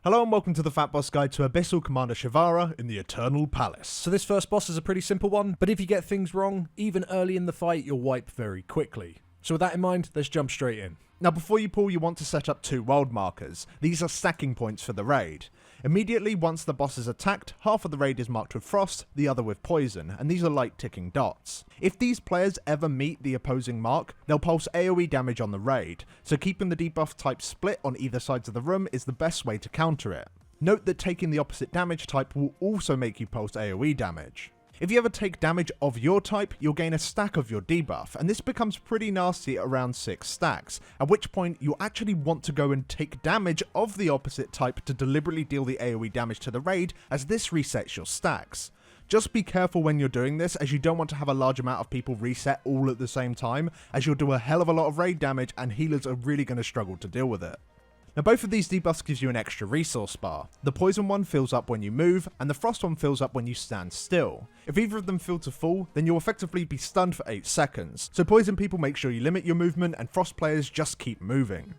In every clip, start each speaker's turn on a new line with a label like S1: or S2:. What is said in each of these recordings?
S1: Hello and welcome to the FATBOSS guide to Abyssal Commander Sivara in the Eternal Palace.
S2: So this first boss is a pretty simple one, but if you get things wrong, even early in the fight, you'll wipe very quickly. So with that in mind, let's jump straight in.
S1: Now before you pull, you want to set up 2 world markers. These are stacking points for the raid. Immediately once the boss is attacked, half of the raid is marked with frost, the other with poison, and these are like ticking dots. If these players ever meet the opposing mark, they'll pulse AoE damage on the raid, so keeping the debuff type split on either sides of the room is the best way to counter it. Note that taking the opposite damage type will also make you pulse AoE damage. If you ever take damage of your type, you'll gain a stack of your debuff, and this becomes pretty nasty at around 6 stacks, at which point you'll actually want to go and take damage of the opposite type to deliberately deal the AoE damage to the raid, as this resets your stacks. Just be careful when you're doing this, as you don't want to have a large amount of people reset all at the same time, as you'll do a hell of a lot of raid damage and healers are really going to struggle to deal with it. Now both of these debuffs gives you an extra resource bar. The poison one fills up when you move, and the frost one fills up when you stand still. If either of them fill to full, then you'll effectively be stunned for 8 seconds, so poison people make sure you limit your movement and frost players just keep moving.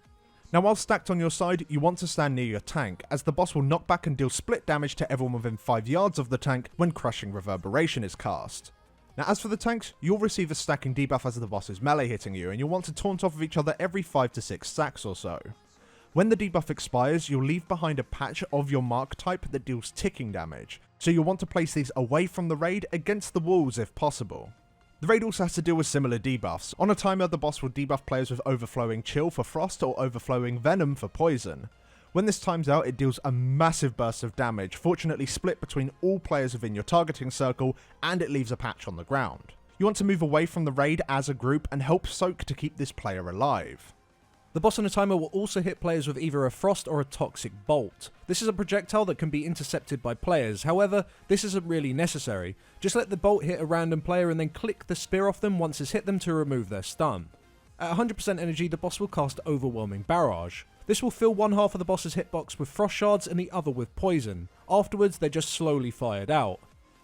S1: Now while stacked on your side, you want to stand near your tank, as the boss will knock back and deal split damage to everyone within 5 yards of the tank when crushing reverberation is cast. Now as for the tanks, you'll receive a stacking debuff as the boss is melee hitting you, and you'll want to taunt off of each other every 5 to 6 stacks or so. When the debuff expires, you'll leave behind a patch of your mark type that deals ticking damage, so you'll want to place these away from the raid against the walls if possible. The raid also has to deal with similar debuffs. On a timer, the boss will debuff players with overflowing chill for frost or overflowing venom for poison. When this times out, it deals a massive burst of damage, fortunately split between all players within your targeting circle, and it leaves a patch on the ground. You want to move away from the raid as a group and help soak to keep this player alive.
S2: The boss on a timer will also hit players with either a frost or a toxic bolt. This is a projectile that can be intercepted by players, however, this isn't really necessary. Just let the bolt hit a random player and then click the spear off them once it's hit them to remove their stun. At 100% energy, the boss will cast Overwhelming Barrage. This will fill one half of the boss's hitbox with frost shards and the other with poison. Afterwards, they're just slowly fired out.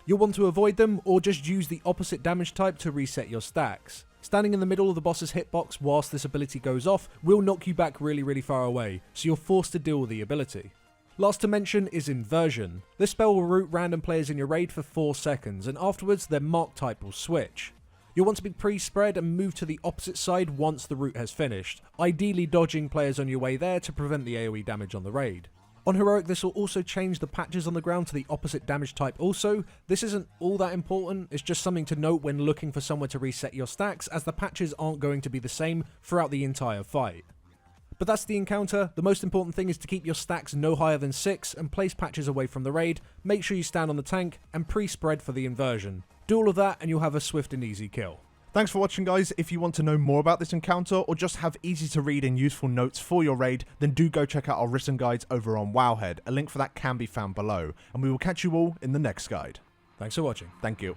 S2: You'll want to avoid them, or just use the opposite damage type to reset your stacks. Standing in the middle of the boss's hitbox whilst this ability goes off will knock you back really far away, so you're forced to deal with the ability. Last to mention is Inversion. This spell will root random players in your raid for 4 seconds, and afterwards their mark type will switch. You'll want to be pre-spread and move to the opposite side once the route has finished, ideally dodging players on your way there to prevent the AoE damage on the raid. On Heroic, this will also change the patches on the ground to the opposite damage type also. This isn't all that important, it's just something to note when looking for somewhere to reset your stacks, as the patches aren't going to be the same throughout the entire fight. But that's the encounter. The most important thing is to keep your stacks no higher than 6 and place patches away from the raid, make sure you stand on the tank, and pre-spread for the inversion. Do all of that and you'll have a swift and easy kill.
S1: Thanks for watching guys. If you want to know more about this encounter or just have easy to read and useful notes for your raid, then do go check out our written guides over on Wowhead. A link for that can be found below, and we will catch you all in the next guide.
S2: Thanks for watching.
S1: Thank you.